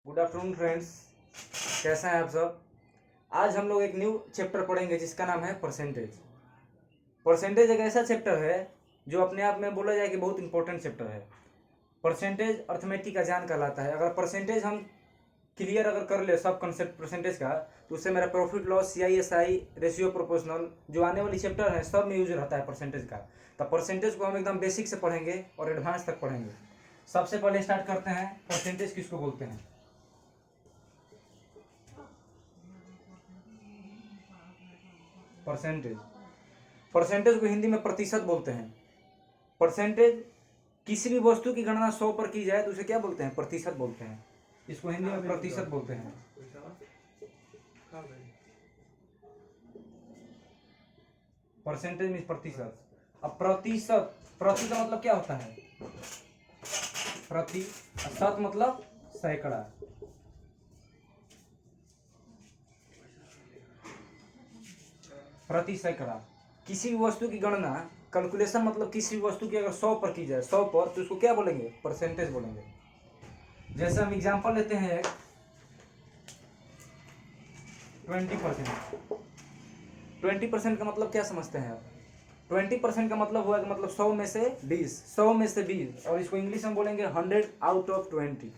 Good afternoon friends, कैसे हैं आप सब। आज हम लोग एक न्यू चैप्टर पढ़ेंगे जिसका नाम है परसेंटेज। परसेंटेज एक ऐसा चैप्टर है जो अपने आप में बोला जाए कि बहुत इंपॉर्टेंट चैप्टर है। परसेंटेज अर्थमेटिक का जान कहलाता है। अगर परसेंटेज हम क्लियर अगर कर ले सब कंसेप्ट परसेंटेज का, तो उससे मेरा profit loss, CISI, ratio proportional जो आने वाली चैप्टर है सब में यूज रहता है परसेंटेज का। तो परसेंटेज को हम एकदम बेसिक से पढ़ेंगे और एडवांस तक पढ़ेंगे। सबसे पहले स्टार्ट करते हैं, परसेंटेज किसको बोलते हैं। परसेंटेज परसेंटेज को हिंदी में प्रतिशत बोलते हैं। परसेंटेज किसी भी वस्तु की गणना 100 पर की जाए तो उसे क्या बोलते हैं? प्रतिशत बोलते हैं। इसको हिंदी में प्रतिशत बोलते हैं। परसेंटेज मीन्स प्रतिशत। अब प्रतिशत, प्रति का मतलब क्या होता है? प्रति, शत मतलब सैकड़ा। प्रति सैकड़ा किसी भी वस्तु की गणना, कैलकुलेशन मतलब किसी भी वस्तु की अगर 100 पर की जाए, 100 पर, तो उसको क्या बोलेंगे? परसेंटेज बोलेंगे। जैसे हम एग्जांपल लेते हैं 20%। 20% का मतलब क्या समझते हैं आप? 20% का मतलब हुआ कि मतलब 100 में से 20, 100 में से 20, और इसको इंग्लिश में बोलेंगे 100 आउट ऑफ 20।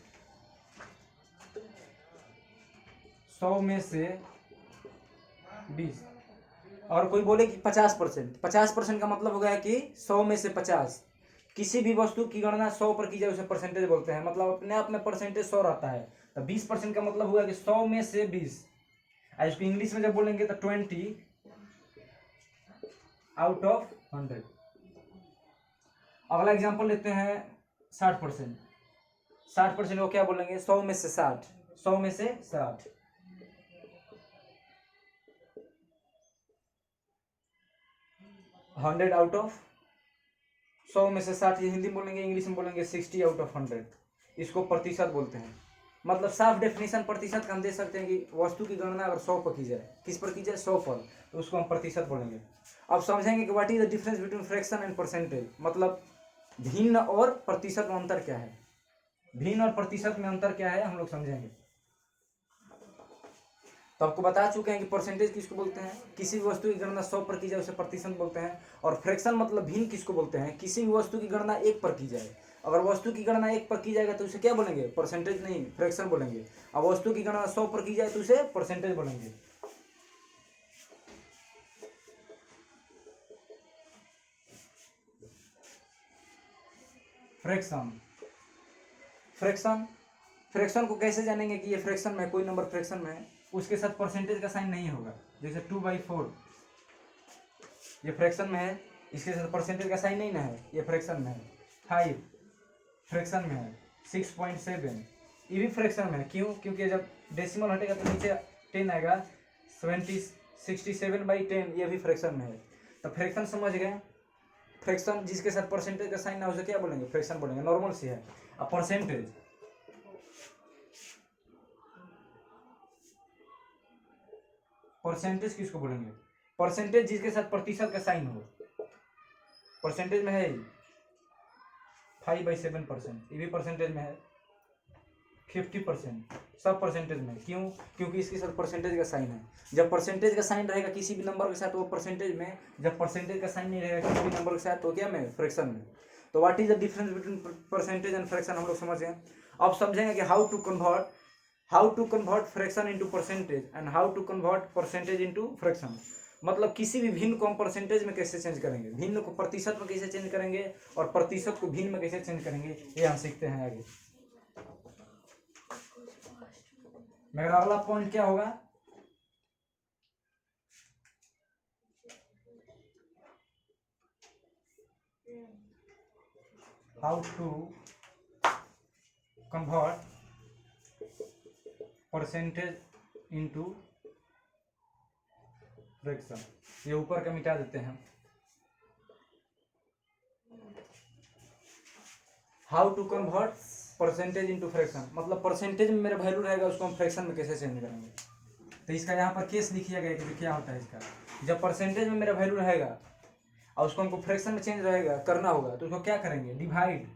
100 में से 20। और कोई बोले कि 50%, 50% का मतलब हो गया कि 100 में से 50। किसी भी वस्तु की गणना 100 पर की जाए उसे परसेंटेज बोलते हैं। मतलब अपने आप में परसेंटेज 100 रहता है। तो 20% का मतलब हुआ कि 100 में से 20। इसको इंग्लिश में जब बोलेंगे तो 20 आउट ऑफ 100। अगला एग्जांपल लेते हैं 60%। 60% को क्या बोलेंगे? 100 में से 60। 100 में से 60। 100 आउट ऑफ 100 में से 60, ये हिंदी में बोलेंगे, इंग्लिश में बोलेंगे 60 आउट ऑफ 100। इसको प्रतिशत बोलते हैं। मतलब साफ डेफिनेशन प्रतिशत का हम दे सकते हैं कि वस्तु की गणना अगर 100 पर की जाए, किस पर की जाए? 100 पर, तो उसको हम प्रतिशत बोलेंगे। अब समझेंगे कि what is the difference between fraction and percentage. मतलब भिन्न और प्रतिशत में अंतर क्या है। भिन्न और प्रतिशत में अंतर क्या है हम लोग समझेंगे। तो आपको बता चुके हैं कि परसेंटेज किसको बोलते हैं? किसी भी वस्तु की गणना 100 पर की जाए उसे प्रतिशत बोलते हैं। और फ्रैक्शन मतलब भिन्न किसको बोलते हैं? किसी भी वस्तु की गणना 1 पर की जाए। अगर वस्तु की गणना 1 पर की जाएगा तो उसे क्या बोलेंगे? परसेंटेज नहीं, फ्रैक्शन बोलेंगे। अब वस्तु की गणना 100 पर की जाए तो उसे परसेंटेज बोलेंगे। फ्रैक्शन फ्रैक्शन फ्रैक्शन को कैसे जानेंगे कि ये फ्रैक्शन में, कोई नंबर फ्रैक्शन में है, उसके साथ परसेंटेज का साइन नहीं होगा। जैसे 2/4 ये फ्रैक्शन में है, इसके साथ परसेंटेज का साइन नहीं ना है, ये फ्रैक्शन में है। 5 फ्रैक्शन में है। 6.7 ये भी फ्रैक्शन में है। क्यों? क्योंकि जब डेसिमल हटेगा तो नीचे 10 आएगा। 67/10 ये भी फ्रैक्शन में है। तो फ्रैक्शन समझ गए। फ्रैक्शन जिसके साथ परसेंटेज का साइन ना, उसे क्या बोलेंगे? फ्रैक्शन बोलेंगे। नॉर्मल सी है। अब परसेंटेज, परसेंटेज किसको बोलेंगे? परसेंटेज जिसके साथ प्रतिशत का साइन हो। परसेंटेज में है 5/7%, ये भी परसेंटेज में है। 50% सब परसेंटेज में। क्यों? क्योंकि इसके साथ परसेंटेज का साइन है। जब परसेंटेज का साइन रहेगा किसी भी नंबर के साथ वो परसेंटेज में, जब परसेंटेज का साइन नहीं रहेगा किसी भी नंबर के साथ तो क्या में? फ्रैक्शन में। तो what is the difference between percentage and fraction हम लोग समझ गए। अब समझेंगे कि how to convert fraction into percentage and how to convert percentage into fraction. मतलब किसी भी भिन्न को हम परसेंटेज में कैसे चेंज करेंगे, भिन्न को प्रतिशत में कैसे चेंज करेंगे, और प्रतिशत को भिन्न में कैसे चेंज करेंगे, ये हम सीखते हैं आगे। मेरा अगला पॉइंट क्या होगा? How to convert percentage into fraction. ये ऊपर का मिटा देते हैं। How to convert percentage into fraction, मतलब परसेंटेज में मेरा वैल्यू रहेगा, उसको हम फ्रैक्शन में कैसे चेंज करेंगे। तो इसका यहाँ पर केस लिखिएगा कि क्या होता है इसका। जब परसेंटेज में मेरा वैल्यू रहेगा और उसको हमको फ्रैक्शन में चेंज रहेगा करना होगा, तो उसको क्या करेंगे? Divide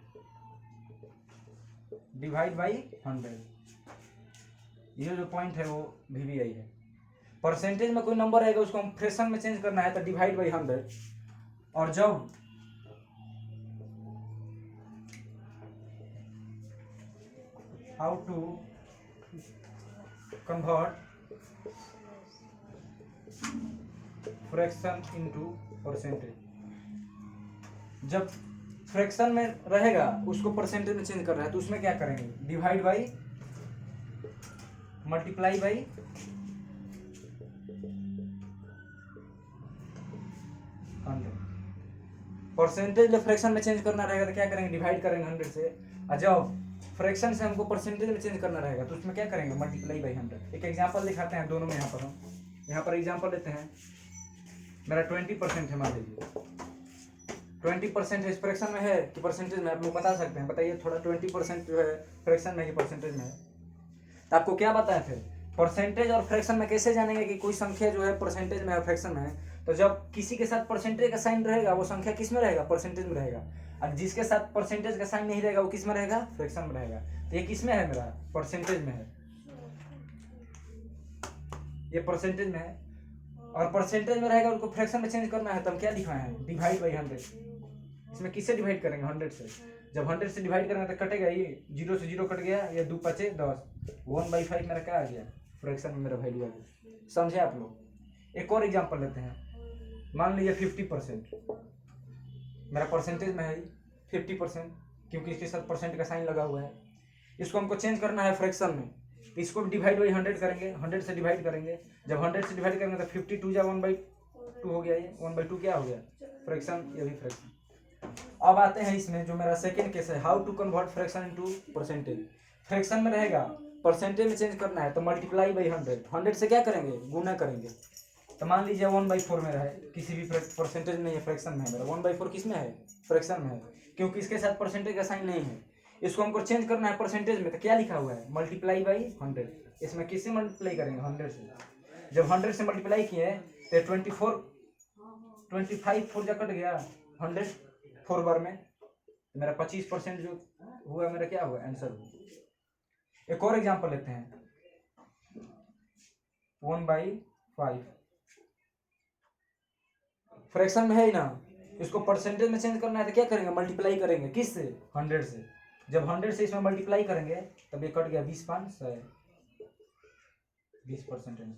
by 100। ये जो पॉइंट है वो VBI है। परसेंटेज में कोई नंबर आएगा उसको हम फ्रैक्शन में चेंज करना है तो डिवाइड बाई 100। और जब how to convert fraction into percentage, जब फ्रैक्शन में रहेगा उसको परसेंटेज में चेंज कर रहा है तो उसमें क्या करेंगे, divide by multiply by percentage fraction में चेंज करना रहेगा तो क्या करेंगे, डिवाइड करेंगे 100 से। और जब फ्रैक्शन से हमको परसेंटेज में चेंज करना रहेगा तो उसमें क्या करेंगे, मल्टीप्लाई बाई 100। एक एग्जांपल दिखाते हैं दोनों में। यहाँ पर एग्जांपल लेते हैं, मेरा 20% है, मान लीजिए 20% इस फ्रैक्शन में है कि परसेंटेज में, आप लोग बता सकते हैं, बताइए थोड़ा। 20% जो है फ्रैक्शन में कि परसेंटेज में है, तो आपको क्या बताया थे, परसेंटेज और फ्रैक्शन में कैसे जानेंगे कि कोई संख्या जो है परसेंटेज में है फ्रैक्शन में है, तो जब किसी के साथ परसेंटेज का साइन रहेगा वो संख्या किस में रहेगा, परसेंटेज में रहेगा। और जिसके साथ परसेंटेज का साइन नहीं रहेगा वो किस में रहेगा, फ्रैक्शन में रहेगा। तो ये किस में है, मेरा परसेंटेज में है, ये परसेंटेज में है। और परसेंटेज में रहेगा उसको फ्रैक्शन में चेंज करना है, तब क्या लिखा है, डिवाइड बाई 100। इसमें किससे डिवाइड करेंगे, 100 से। जब 100 से डिवाइड करेंगे तो कटेगा, ये 0 से 0 कट गया, ये 2 5 10, 1/5 मेरा क्या आ गया, फ्रैक्शन में मेरा वैल्यू आ गया। समझे आप लोग। एक और एग्जांपल लेते हैं, मान लीजिए 50% मेरा परसेंटेज में है 50%, क्योंकि इसके साथ परसेंट का साइन लगा हुआ है। इसको हमको चेंज करना है फ्रैक्शन में, तो इसको डिवाइड बाई 100 करेंगे, 100 से डिवाइड करेंगे। जब 100 से डिवाइड करेंगे तो 52 जा 1/2 हो गया, ये 1/2 क्या हो गया, फ्रैक्शन, ये भी फ्रैक्शन। अब आते हैं इसमें जो मेरा सेकंड केस है, how to convert fraction into percentage. Fraction में रहेगा, परसेंटेज में चेंज करना है तो मल्टीप्लाई बाई 100। 100 से क्या करेंगे, गुना करेंगे। तो मान लीजिए 1/4 में है, किसी भी परसेंटेज नहीं है, फ्रैक्शन में है मेरा। 1/4 किस में है, फ्रैक्शन में है, क्योंकि इसके साथ परसेंटेज का साइन नहीं है। इसको हमको चेंज करना है परसेंटेज में, तो क्या लिखा हुआ है, मल्टीप्लाई बाई 100। इसमें किससे मल्टीप्लाई करेंगे, 100 से। जब 100 से मल्टीप्लाई किए तो 25 4 जा कट गया, 100 4 बार में मेरा 25% जो हुआ मेरा क्या हुआ, आंसर हुआ। एक और एग्जांपल लेते हैं, 1/5 फ्रैक्शन में है ही ना, इसको परसेंटेज में चेंज करना है तो क्या करेंगे, मल्टीप्लाई करेंगे, किससे, 100 से। जब 100 से इसमें मल्टीप्लाई करेंगे तब ये कट गया 20 5 100, 20%।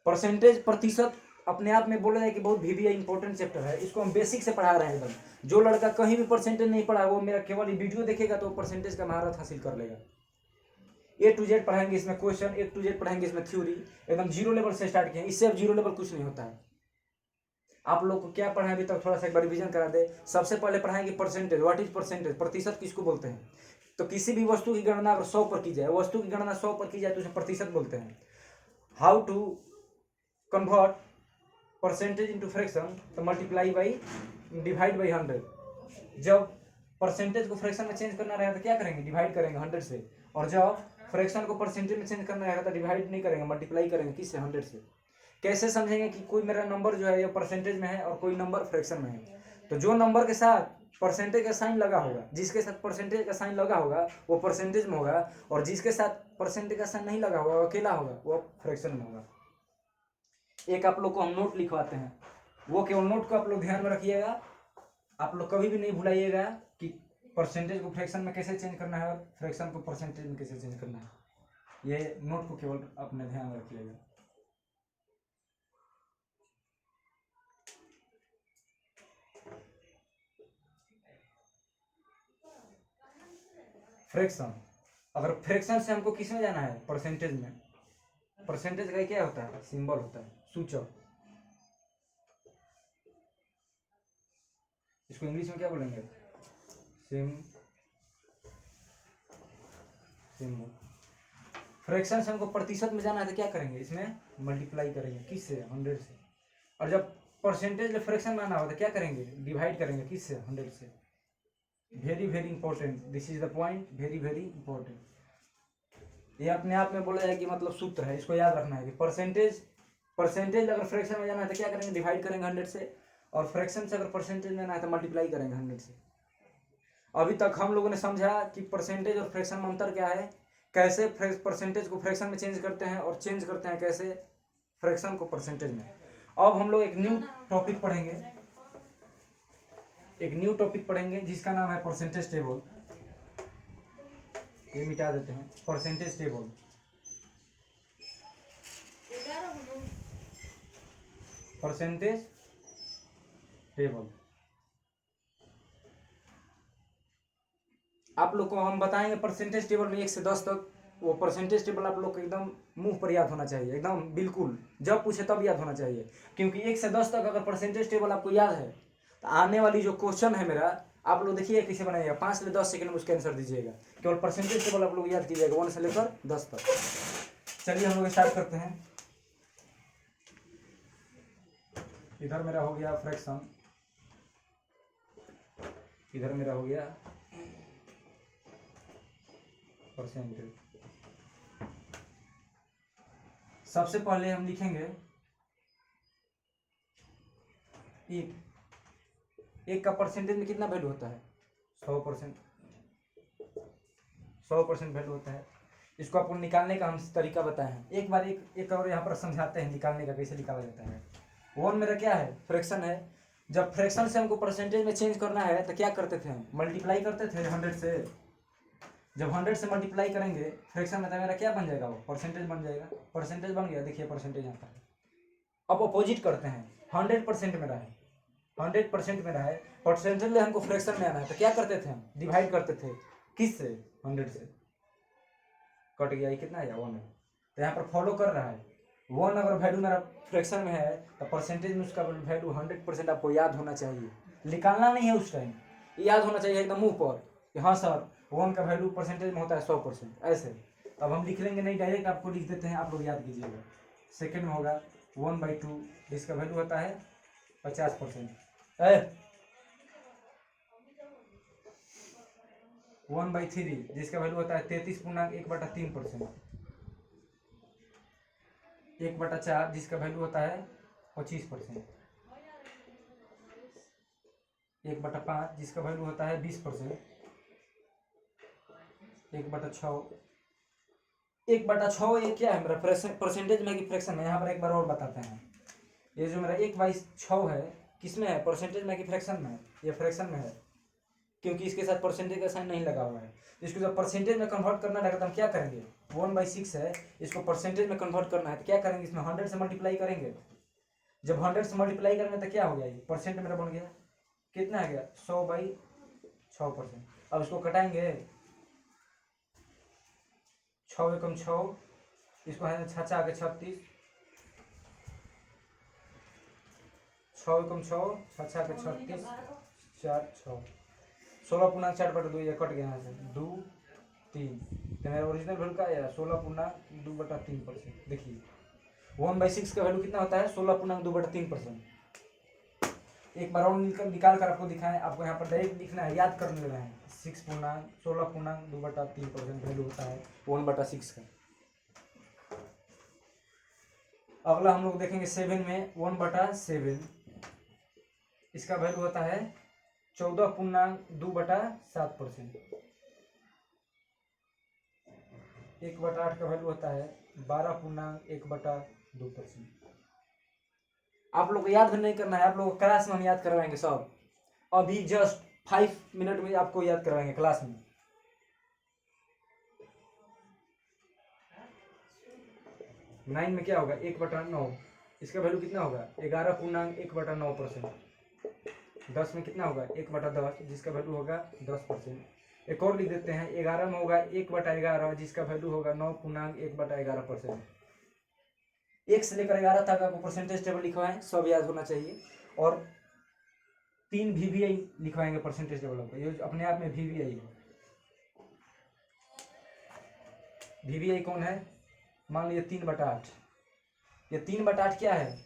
परसेंटेज, प्रतिशत अपने आप में बोला जाए कि बहुत VBI इंपॉर्टेंट चैप्टर है। इसको हम बेसिक से पढ़ा रहे हैं एकदम। जो लड़का कहीं भी परसेंटेज नहीं पढ़ा वो मेरा केवल वीडियो देखेगा तो परसेंटेज का महारत हासिल कर लेगा। A to Z पढ़ाएंगे इसमें, क्वेश्चन A to Z पढ़ाएंगे इसमें, थ्योरी एकदम 0 लेवल से स्टार्ट किए। इससे अब 0 लेवल कुछ नहीं होता है। आप लोग को क्या पढ़ाएं अभी तक, थोड़ा सा एक बार रिवीजन करा दे। सबसे पहले पढ़ाएंगे परसेंटेज, व्हाट इज परसेंटेज, प्रतिशत किसको बोलते हैं। तो किसी भी वस्तु की गणना अगर 100 पर की जाए, वस्तु की गणना 100 पर की जाए तो उसे प्रतिशत बोलते हैं। How to convert percentage into fraction, तो मल्टीप्लाई बाई डिवाइड बाई 100। जब परसेंटेज को फ्रैक्शन में चेंज करना रहेगा तो क्या करेंगे, डिवाइड करेंगे 100 से। और जब फ्रैक्शन को परसेंटेज में चेंज करना रहेगा तो डिवाइड नहीं करेंगे, मल्टीप्लाई करेंगे, किससे, 100 से। कैसे समझेंगे कि कोई मेरा नंबर जो है ये परसेंटेज में है और कोई नंबर फ्रैक्शन में है। तो जो नंबर के साथ परसेंटेज का साइन लगा होगा, जिसके साथ परसेंटेज का साइन लगा होगा वो परसेंटेज में होगा, और जिसके साथ परसेंटेज का साइन नहीं लगा होगा, वो अकेला होगा, वो फ्रैक्शन में होगा। एक आप लोग को हम नोट लिखवाते हैं, वो केवल नोट को आप लोग ध्यान में रखिएगा। आप लोग कभी भी नहीं भुलाइएगा कि परसेंटेज को फ्रैक्शन में कैसे चेंज करना है और फ्रैक्शन को परसेंटेज में कैसे चेंज करना है। ये नोट को केवल अपने ध्यान में रखिएगा। फ्रैक्शन, अगर फ्रैक्शन से हमको किस में जाना है, परसेंटेज में। परसेंटेज का क्या होता है, सिंबल होता है, सूचक। इसको इंग्लिश में क्या बोलेंगे, सिंबल। फ्रैक्शन से हमको प्रतिशत में जाना है तो क्या करेंगे, इसमें मल्टीप्लाई करेंगे, किससे, 100 से। और जब परसेंटेज फ्रैक्शन में आना होगा तो क्या करेंगे, डिवाइड करेंगे, किससे, 100 से। Very very important, this is the point, very very important. ये अपने आप में बोला जाए कि मतलब सूत्र है, इसको याद रखना है कि परसेंटेज अगर फ्रैक्शन में जाना है तो क्या करेंगे, डिवाइड करेंगे 100 से। और फ्रैक्शन से अगर परसेंटेज में आना है तो मल्टीप्लाई करेंगे 100 से। अभी तक हम लोगों ने समझा कि परसेंटेज और फ्रैक्शन में अंतर क्या है, कैसे परसेंटेज को फ्रैक्शन में चेंज करते हैं और चेंज करते हैं कैसे फ्रैक्शन को परसेंटेज में। अब हम लोग एक न्यू टॉपिक पढ़ेंगे जिसका नाम है परसेंटेज टेबल। ये मिटा देते हैं, परसेंटेज टेबल। परसेंटेज टेबल आप लोग को हम बताएंगे परसेंटेज टेबल में 1 से 10 तक। वो परसेंटेज टेबल आप लोग को एकदम मुंह पर याद होना चाहिए, एकदम बिल्कुल जब पूछे तब याद होना चाहिए, क्योंकि 1 से 10 तक अगर परसेंटेज टेबल आपको याद है तो आने वाली जो क्वेश्चन है मेरा, आप लोग देखिए कैसे बनाइएगा। 5 से 10 सेकंड में उसका आंसर दीजिएगा। केवल परसेंटेज टेबल आप लोग याद कीजिएगा 1 से लेकर 10 तक। चलिए हम लोग स्टार्ट करते हैं। इधर मेरा हो गया फ्रैक्शन, इधर मेरा हो गया परसेंटेज। सबसे पहले हम लिखेंगे एक का परसेंटेज में कितना वैल्यू होता है? 100%। 100% वैल्यू होता है। इसको आपको निकालने का हम तरीका बताए हैं। एक बार एक और यहाँ पर समझाते हैं निकालने का, कैसे निकाला जाता है। वन मेरा क्या है? फ्रैक्शन है। जब फ्रैक्शन से हमको परसेंटेज में चेंज करना है तो क्या करते थे हम? मल्टीप्लाई करते थे 100 से। जब 100 से मल्टीप्लाई करेंगे फ्रैक्शन में तो मेरा क्या बन जाएगा? वो परसेंटेज बन जाएगा। परसेंटेज बन गया, देखिए परसेंटेज आता है। अब अपोजिट करते हैं, 100% में रहा है, 100% में रहा है, परसेंटेज में हमको फ्रैक्शन में आना है तो क्या करते थे हम? डिवाइड करते थे। किस से? 100 से। कट गया, ये कितना आया? 1 है। तो यहाँ पर फॉलो कर रहा है 1 अगर वैल्यू मेरा फ्रैक्शन में है तो परसेंटेज में उसका वैल्यू 100% आपको याद होना चाहिए। निकालना नहीं है उस टाइम, याद होना चाहिए एकदम मुंह पर कि हाँ सर 1 का वैल्यू परसेंटेज में होता है 100%, ऐसे। अब हम लिख लेंगे नहीं, डायरेक्ट आपको लिख देते हैं, आप लोग याद कीजिएगा। सेकेंड में होगा 1/2 जिसका वैल्यू होता है 50%। 1/3 जिसका वैल्यू होता है 33.1/3%। 1/4 जिसका वैल्यू होता है 25%। 1/5 जिसका वैल्यू होता है 20%। 1/6 1/6 ये क्या है मेरा? परसेंटेज में कि फ्रैक्शन में? यहाँ पर एक बार और बताते हैं। ये जो मेरा 1/6 है किसमें है? परसेंटेज में कि फ्रैक्शन में? ये फ्रैक्शन में है, क्योंकि इसके साथ परसेंटेज का साइन नहीं लगा हुआ है। इसको जब परसेंटेज में कन्वर्ट करना रहेगा तो हम क्या करेंगे? 1/6 है, इसको परसेंटेज में कन्वर्ट करना है तो क्या करेंगे? इसमें 100 से मल्टीप्लाई करेंगे। जब 100 से मल्टीप्लाई करेंगे तो क्या हो गया? ये परसेंट मेरा बन गया। कितना आ गया? 100/6%। अब इसको कटाएंगे, 6 एकम 6, इसको है 6 आगे 36, 6 एकम 6, 6 आगे 36, 4 6, 16.4/2 ये कट गया यहाँ से, 2 3। तो मेरा ओरिजिनल वैल्यू का आया 16.2/3%। देखिए 1/6 का वैल्यू कितना होता है? 16.2/3%। एक बार और निकाल कर आपको दिखाएं। आपको यहाँ पर डायरेक्ट लिखना है, याद करने लगे हैं। 16.2/3% वैल्यू होता है 1/6 का। अगला हम लोग देखेंगे 7 में 1/7, इसका वैल्यू होता है 14.2/7%। 1/8 का वैल्यू होता है 12.1/2%। आप लोग को याद नहीं करना है, आप लोग क्लास में हम याद करवाएंगे सब। अभी जस्ट 5 मिनट में आपको याद करवाएंगे क्लास में। नाइन में क्या होगा? 1/9, इसका वैल्यू कितना होगा? 11.1/9%। 10 में कितना होगा? 1/10 जिसका वैल्यू होगा 10%। एक और लिख देते हैं, 11 में होगा 1/11 जिसका वैल्यू होगा 9.1/11%। 1 से लेकर 11 तक आपको परसेंटेज टेबल लिखवाएं, सब याद होना चाहिए। और 3 VVI लिखवाएंगे परसेंटेज टेबल को, ये अपने आप में VVI है। VVI कौन है? मान लीजिए 3/8। ये 3/8 क्या है?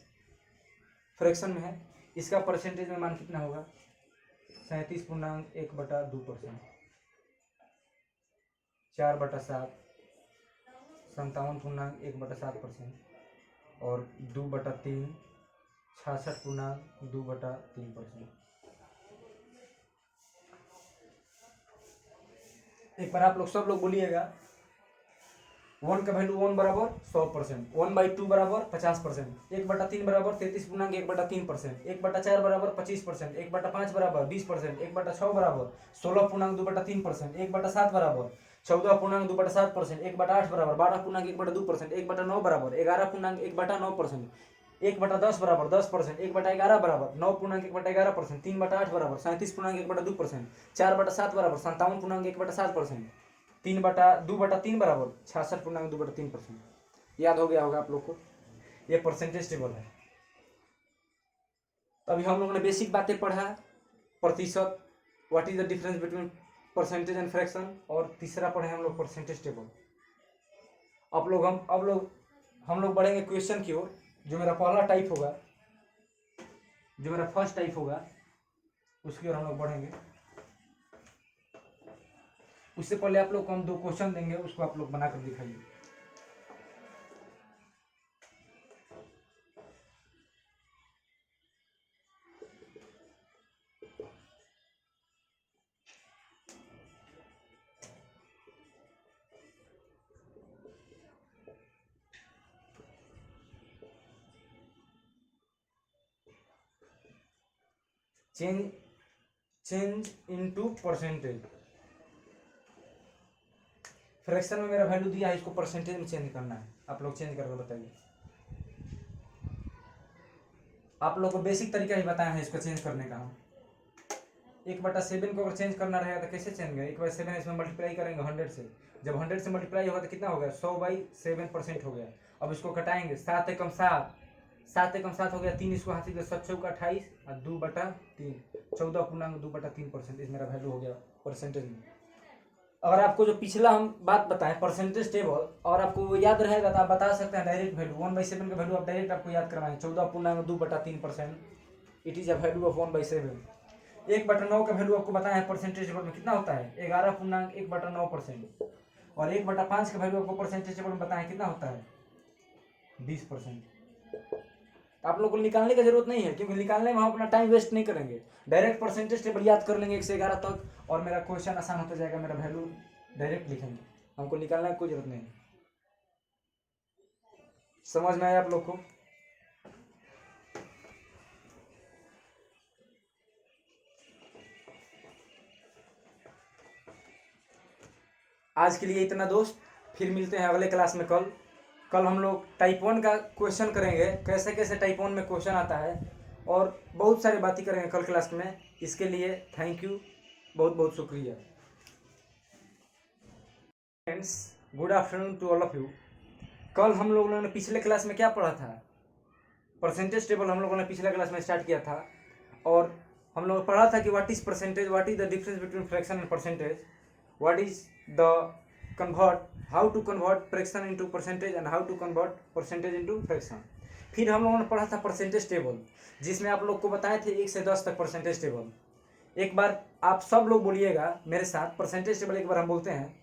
फ्रैक्शन में है। इसका परसेंटेज में मान कितना होगा? 37.1/2%। 4/7 57.1/7%। और 2/3 66.2/3%। एक बार आप लोग सब लोग बोलिएगा, वन का वैल्यू वन बराबर 100%, 1/2 बराबर 50%, 1/3 बराबर 33.1/3%, 1/4 बराबर 25%, 1/5 बराबर 20%, 1/6 बराबर 16.2/3%, 1/7 बराबर 14.2/7%, 1/8 बराबर 12.1/2%, 1/9 बराबर 11.1/9%, 1/10 बराबर 10%, 1/11 बराबर 9.1/11%, 3/8 बराबर 37.1/2%, 4/7 बराबर 57.1/7%, 2/3 बराबर 66.2/3%। याद हो गया होगा आप लोग को, ये परसेंटेज टेबल है। अभी हम लोगों ने बेसिक बातें पढ़ा, प्रतिशत, what is the difference between percentage and fraction, और तीसरा पढ़े हम लोग परसेंटेज टेबल। हम लोग बढ़ेंगे क्वेश्चन की ओर। जो मेरा पहला टाइप होगा, जो मेरा फर्स्ट टाइप होगा, उसकी ओर हम लोग बढ़ेंगे। उससे पहले आप लोग को हम 2 क्वेश्चन देंगे, उसको आप लोग बनाकर दिखाइए। Change into percentage. फ्रैक्शन में मेरा वैल्यू दिया है, इसको परसेंटेज में चेंज करना है। आप लोग चेंज करके बताइए। आप लोग को बेसिक तरीका ही बताया है इसको चेंज करने का। हम 1/7 को अगर चेंज करना रहेगा तो कैसे चेंज करेंगे? 1/7 इसमें मल्टीप्लाई करेंगे 100 से। जब 100 से मल्टीप्लाई होगा तो कितना हो गया? 100/7% हो गया। अब इसको घटाएंगे, 7 एकम 7, 7 एकम 7 हो गया, 3 इसको हाथी 7 चौका 28 और 2/3, 14.2/3%। इस मेरा वैल्यू हो गया परसेंटेज में। अगर आपको जो पिछला हम बात बताएं परसेंटेज टेबल, और आपको वो याद रहेगा तो आप बता सकते हैं डायरेक्ट वैल्यू 1/7 का वैल्यू आप डायरेक्ट आपको याद करवाएं 14.2/3%। It is a value of 1/7। 1/9 का वैल्यू आपको बताया है परसेंटेज टेबल में कितना होता है? 11.1/9%। और 1/5 का वैल्यू आपको परसेंटेज टेबल में बताया है कितना होता है? 20%। आप लोग को निकालने की जरूरत नहीं है, क्योंकि निकालने में हम अपना टाइम वेस्ट नहीं करेंगे। डायरेक्ट परसेंटेज टेबल याद कर लेंगे 1 से 11 तक, और मेरा क्वेश्चन आसान होता जाएगा। मेरा वैल्यू डायरेक्ट लिखेंगे, हमको निकालने की कोई जरूरत नहीं है। समझ में आया आप लोग को? आज के लिए इतना दोस्त, फिर मिलते हैं अगले क्लास में। कल हम लोग टाइप 1 का क्वेश्चन करेंगे, कैसे कैसे टाइप 1 में क्वेश्चन आता है, और बहुत सारी बातें करेंगे कल क्लास में। इसके लिए थैंक यू, बहुत बहुत शुक्रिया। Friends, good afternoon to all of you. कल हम लोगों ने पिछले क्लास में क्या पढ़ा था? परसेंटेज टेबल हम लोगों ने पिछले क्लास में स्टार्ट किया था, और हम लोग पढ़ा था कि what is percentage, what is the difference between fraction and percentage, what is the convert, how to convert fraction into percentage and how to convert percentage into fraction. फिर हम लोगों ने पढ़ा था परसेंटेज टेबल, जिसमें आप लोग को बताए थे 1 से 10 तक परसेंटेज टेबल। एक बार आप सब लोग बोलिएगा मेरे साथ परसेंटेज टेबल, एक बार हम बोलते हैं।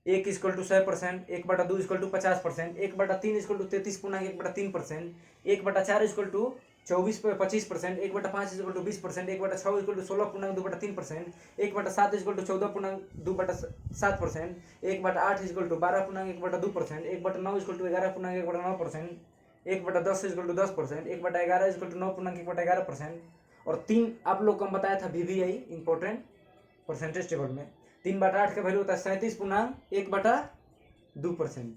1 = 100%, 1/2 = 50%, 1/3 = 33.1/3%, 1/4 = 24/25%, 1/5 = 20%, 1/6 = 16.2/3%, 1/7 = 14.2/7%, 1/8 = 12.1/2%, 1/9 = 11.1/9%, 1/10 = 10%, 1/11 = 9.1/11%, और 3 आप लोग को हम बताया था VVI इंपॉर्टेंट परसेंटेज टेबल में। 3/8 का वैल्यू होता है 37.1/2%,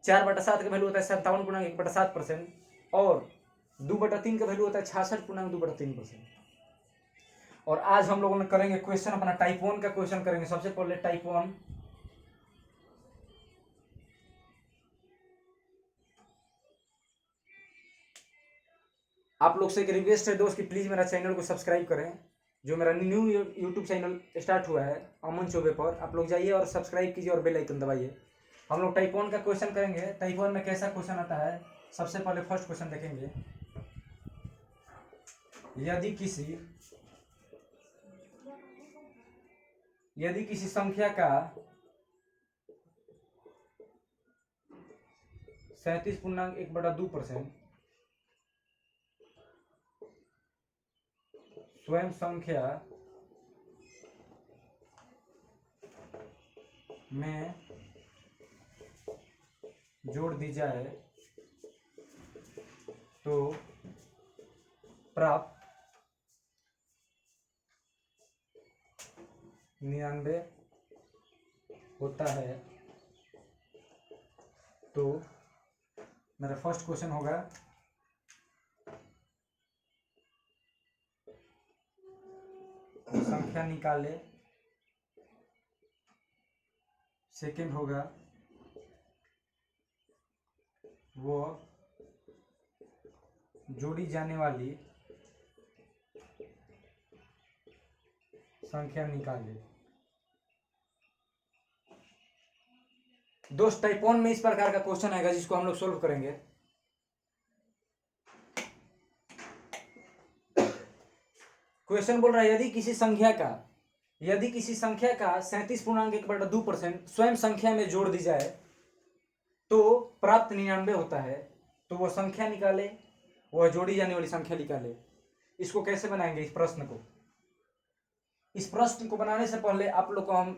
4/7 का वैल्यू होता है 57.1/7%, और 2/3 का वैल्यू होता है 66.2/3%। और आज हम लोगों ने करेंगे क्वेश्चन अपना टाइप 1 का क्वेश्चन करेंगे। सबसे पहले टाइप 1, आप लोग से एक रिक्वेस्ट है दोस्त कि प्लीज मेरा चैनल को सब्सक्राइब करें। जो मेरा न्यू यूट्यूब चैनल स्टार्ट हुआ है अमन चौबे पर, आप लोग जाइए और सब्सक्राइब कीजिए और बेल आइकन दबाइए। हम लोग टाइप 1 का क्वेश्चन करेंगे। टाइप 1 में कैसा क्वेश्चन आता है? सबसे पहले फर्स्ट क्वेश्चन देखेंगे। यदि किसी संख्या का 37.1/2% स्वयं संख्या में जोड़ दी जाए तो प्राप्त 99 होता है। तो मेरा फर्स्ट क्वेश्चन होगा संख्या निकाले। सेकंड होगा वो जोड़ी जाने वाली संख्या निकाले। दोस्त टाइप 1 में इस प्रकार का क्वेश्चन आएगा जिसको हम लोग सोल्व करेंगे। क्वेश्चन बोल रहा है यदि किसी संख्या का 37.1/2% स्वयं संख्या में जोड़ दी जाए तो प्राप्त 99 होता है। तो वो संख्या निकाले, वह जोड़ी जाने वाली संख्या निकाले। इसको कैसे बनाएंगे इस प्रश्न को? इस प्रश्न को बनाने से पहले आप लोग को हम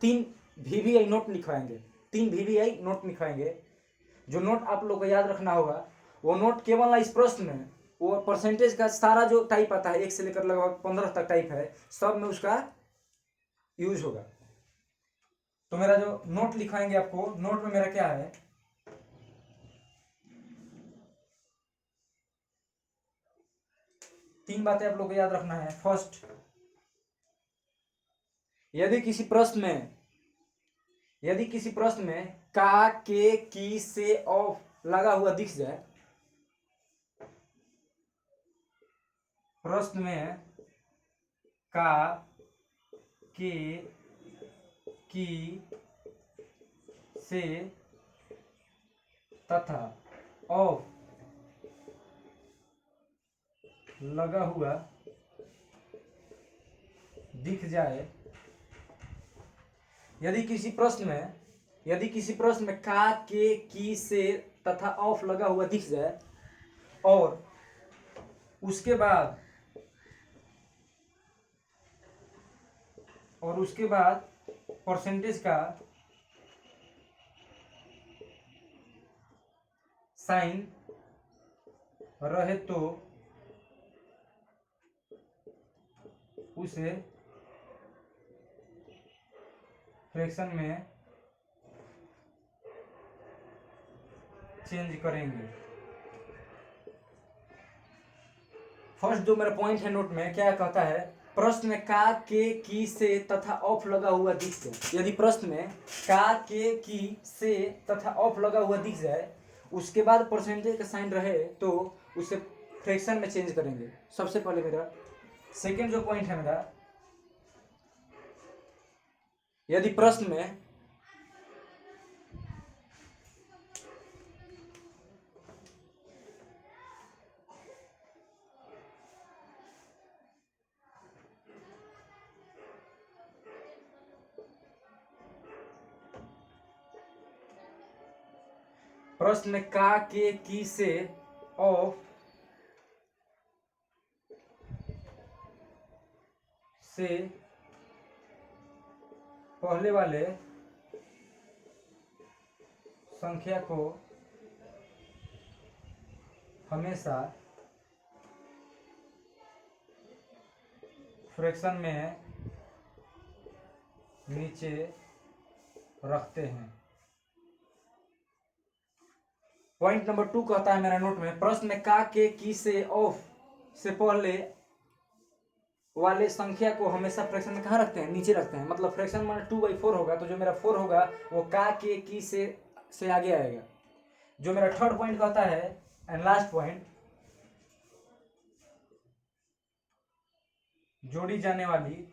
3 VVI नोट लिखवाएंगे। 3 VVI नोट लिखवाएंगे। जो नोट आप लोग को याद रखना होगा वो नोट केवल इस प्रश्न में वो परसेंटेज का सारा जो टाइप आता है 1 से लेकर लगभग 15 तक टाइप है, सब में उसका यूज होगा। तो मेरा जो नोट लिखवाएंगे आपको, नोट में मेरा क्या है, तीन बातें आप लोग को याद रखना है। फर्स्ट, यदि किसी प्रश्न में का, के, की, से, ऑफ लगा हुआ दिख जाए, प्रश्न में का, के, की, से तथा ऑफ लगा हुआ दिख जाए, यदि किसी प्रश्न में का, के, की, से तथा ऑफ लगा हुआ दिख जाए और उसके बाद परसेंटेज का साइन रहे तो उसे फ्रैक्शन में चेंज करेंगे। फर्स्ट जो मेरा पॉइंट है नोट में, क्या कहता है, प्रश्न में का, के, की, से तथा ऑफ लगा हुआ दिख जाए। यदि प्रश्न में का, के, की, से तथा ऑफ लगा हुआ दिख जाए, उसके बाद परसेंटेज का साइन रहे तो उसे फ्रैक्शन में चेंज करेंगे। सबसे पहले मेरा सेकंड जो पॉइंट है मेरा, यदि प्रश्न में का, के, की, से ऑफ से पहले वाले संख्या को हमेशा फ्रैक्शन में नीचे रखते हैं। पॉइंट नंबर 2 कहता है मेरा नोट में, प्रश्न में का, के, की, से ऑफ से पहले वाले संख्या को हमेशा फ्रैक्शन में कहाँ रखते हैं? नीचे रखते हैं। मतलब फ्रैक्शन माने 2/4 होगा, तो जो मेरा 4 होगा वो का, के, की, से आगे आएगा। जो मेरा थर्ड पॉइंट कहता है एंड लास्ट पॉइंट, जोड़ी जाने वाली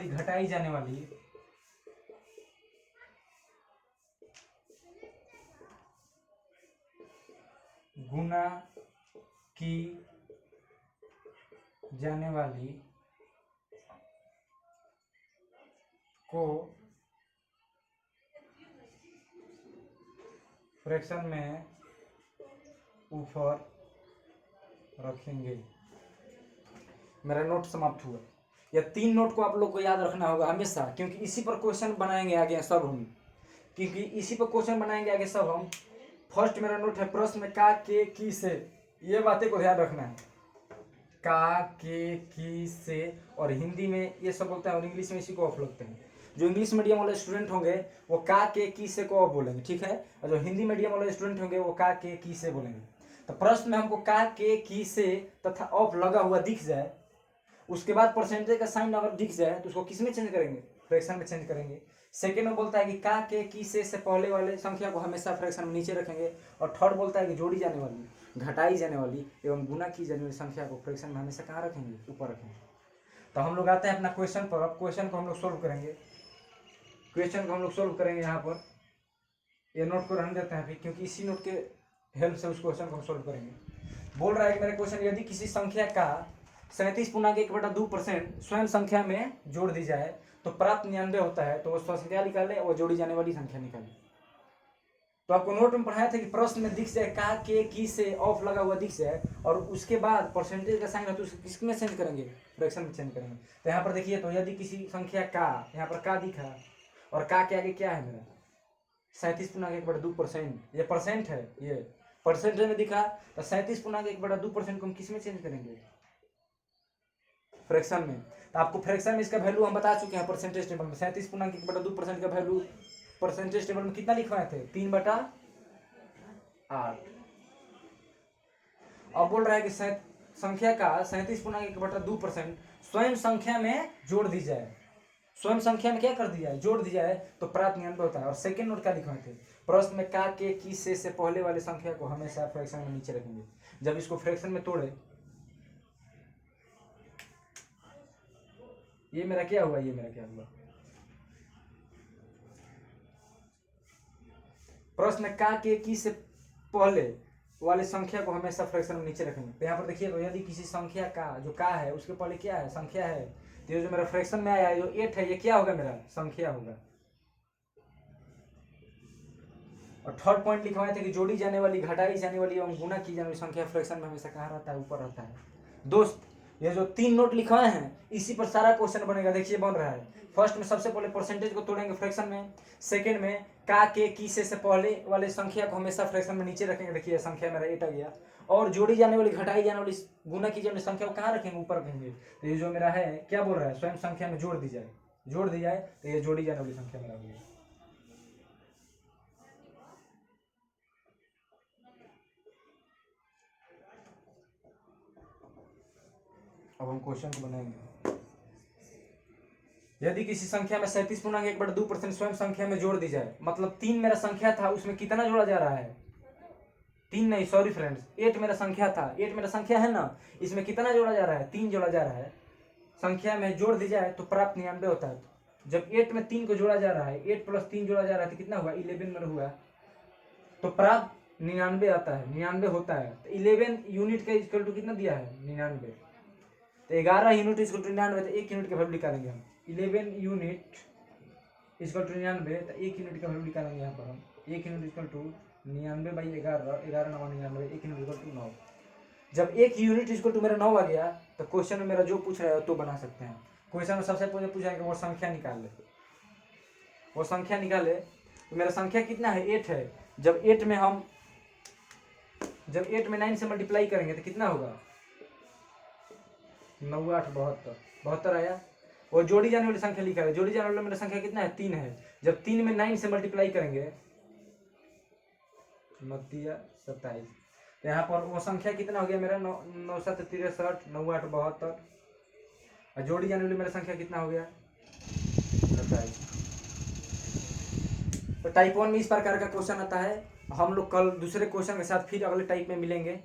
घटाई जाने वाली गुना की जाने वाली को फ्रैक्शन में ऊपर रखेंगे। मेरा नोट समाप्त हुआ। यह 3 नोट को आप लोग को याद रखना होगा हमेशा, क्योंकि इसी पर क्वेश्चन बनाएंगे आगे सब हम, क्योंकि इसी पर क्वेश्चन बनाएंगे आगे सब हम। फर्स्ट मेरा नोट है प्रश्न का के की से, ये बातें को ध्यान रखना है। का के की से, और हिंदी में ये सब बोलते हैं और इंग्लिश में इसी को ऑफ लगते हैं। जो इंग्लिश मीडियम वाले स्टूडेंट होंगे वो का के की से को ऑफ बोलेंगे, ठीक है, और जो हिंदी मीडियम वाले स्टूडेंट होंगे वो का के की से बोलेंगे। तो प्रश्न में हमको का के की से तथा ऑफ लगा हुआ दिख जाए, उसके बाद परसेंटेज का साइन अगर दिख जाए तो उसको किस में चेंज करेंगे? फ्रैक्शन में चेंज करेंगे। सेकेंड में बोलता है कि का के की से पहले वाले संख्या को हमेशा फ्रैक्शन में नीचे रखेंगे। और थर्ड बोलता है कि जोड़ी जाने वाली, घटाई जाने वाली एवं गुना की जाने वाली संख्या को फ्रैक्शन में हमेशा कहाँ रखेंगे? ऊपर रखेंगे। तो हम लोग आते हैं अपना क्वेश्चन पर। अब क्वेश्चन को हम लोग सोल्व करेंगे। क्वेश्चन को हम लोग सोल्व करेंगे यहाँ पर। ये नोट को रहने देते हैं अभी, क्योंकि इसी नोट के हेल्प से उस क्वेश्चन को हम सोल्व करेंगे। बोल रहा है कि मेरा क्वेश्चन, यदि किसी संख्या का 37.1/2% स्वयं संख्या में जोड़ दी जाए तो प्राप्त 99 होता है, तो वो संख्या निकाले और जोड़ी जाने वाली संख्या निकाले। तो आपको नोट में पढ़ाया था कि प्रश्न में दिख जाए का के की से ऑफ लगा हुआ दिख जाए और उसके बाद परसेंटेज का साइन है तो उसको किसमें चेंज करेंगे? फ्रैक्शन में चेंज करेंगे। तो यहाँ पर देखिए, तो यदि किसी संख्या का, यहाँ पर का दिखा और का के आगे क्या है मेरा? 37.1/2%, ये परसेंट है, ये परसेंटेज में दिखा। तो 37.1/2% को हम किस में चेंज करेंगे? फ्रैक्शन में। तो आपको फ्रैक्शन में इसका वैल्यू हम बता चुके हैं परसेंटेज टेबल में। 37.1/2% का वैल्यू परसेंटेज टेबल में कितना लिखवाए थे? 3/8। अब बोल रहा है कि संख्या का 37.1/2% स्वयं संख्या में जोड़ दी जाए। स्वयं संख्या में क्या कर दिया है? जोड़ दिया है, तो प्राप्त 99 होता है। और सेकेंड नोट क्या लिखवाए थे? प्रश्न में का के की से पहले वाले संख्या को हमेशा फ्रैक्शन में नीचे रखेंगे। जब इसको फ्रैक्शन में तोड़े, ये मेरा क्या हुआ, ये मेरा क्या हुआ? प्रश्न का के की से पहले वाले संख्या को हमेशा फ्रैक्शन में नीचे रखेंगे। तो यहाँ पर देखिए, तो यदि किसी संख्या का, जो का है उसके पहले क्या है? संख्या है। तो ये जो मेरा फ्रैक्शन में आया है, जो 8 है, ये क्या होगा? मेरा संख्या होगा। और थर्ड पॉइंट लिखवाए थे कि जोड़ी जाने वाली, घटाई जाने वाली एवं गुना की जाने वाली संख्या फ्रैक्शन में हमेशा कहाँ रहता है? ऊपर रहता है। दोस्त, ये जो 3 नोट लिखवाए हैं इसी पर सारा क्वेश्चन बनेगा। देखिए बन रहा है। फर्स्ट में सबसे पहले परसेंटेज को तोड़ेंगे फ्रैक्शन में। सेकंड में का के की से पहले वाले संख्या को हमेशा फ्रैक्शन में नीचे रखेंगे। देखिए संख्या मेरा 8 आ गया। और जोड़ी जाने वाली, घटाई जाने वाली, गुना की जाने वाली संख्या को कहाँ रखेंगे? ऊपर रखेंगे। तो ये जो मेरा है, क्या बोल रहा है? स्वयं संख्या में जोड़ दी जाए, जोड़ दी जाए, तो ये जोड़ी जाने वाली संख्या मेरा होगी। अब हम क्वेश्चन को बनाएंगे। यदि किसी संख्या में 37.1/2% स्वयं संख्या में जोड़ दी जाए, मतलब 3 मेरा संख्या था, उसमें कितना जोड़ा जा रहा है? 3 नहीं, सॉरी फ्रेंड्स, 8 मेरा संख्या था। 8 मेरा संख्या है ना, इसमें कितना जोड़ा जा रहा है? 3 जोड़ा जा रहा है। संख्या में जोड़ दी जाए तो प्राप्त 99 होता है। जब 8 में 3 को जोड़ा जा रहा है, 8 + 3 जोड़ा जा रहा है, तो कितना हुआ? 11 मेरा हुआ। तो प्राप्त 99 आता है, 99 होता है। तो 11 यूनिट का इक्वल टू कितना दिया है? 99। तो 11 यूनिट इक्वल टू 99, तो 1 यूनिट का वैल्यू निकालेंगे हम। 11 यूनिट इक्वल टू 99, तो 1 यूनिट का वैल्यू निकालेंगे यहाँ पर हम। 1 unit equal to 99/11, 11 9 99, 1 unit equal to 9। जब 1 यूनिट इक्वल टू मेरा 9 आ गया, तो क्वेश्चन में मेरा जो पूछ रहा है तो बना सकते हैं। क्वेश्चन में सबसे पहले पूछा है कि वो संख्या निकाल ले। वो संख्या निकाले तो मेरा संख्या कितना है? 8 है। जब 8 में 9 से मल्टीप्लाई करेंगे तो कितना होगा? 9 8 72, 72 आया। और जोड़ी जाने वाली संख्या लिखा है। जोड़ी जाने वाली मेरा संख्या कितना है? 3 है। जब 3 में 9 से मल्टीप्लाई करेंगे, 27। तो यहाँ पर वो संख्या कितना हो गया मेरा? 9 7 63, 9 8 72। और जोड़ी जाने वाली मेरा संख्या कितना हो गया? 27। तो टाइप 1 में इस प्रकार का क्वेश्चन आता है। हम लोग कल दूसरे क्वेश्चन के साथ फिर अगले टाइप में मिलेंगे।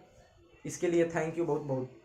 इसके लिए थैंक यू बहुत बहुत।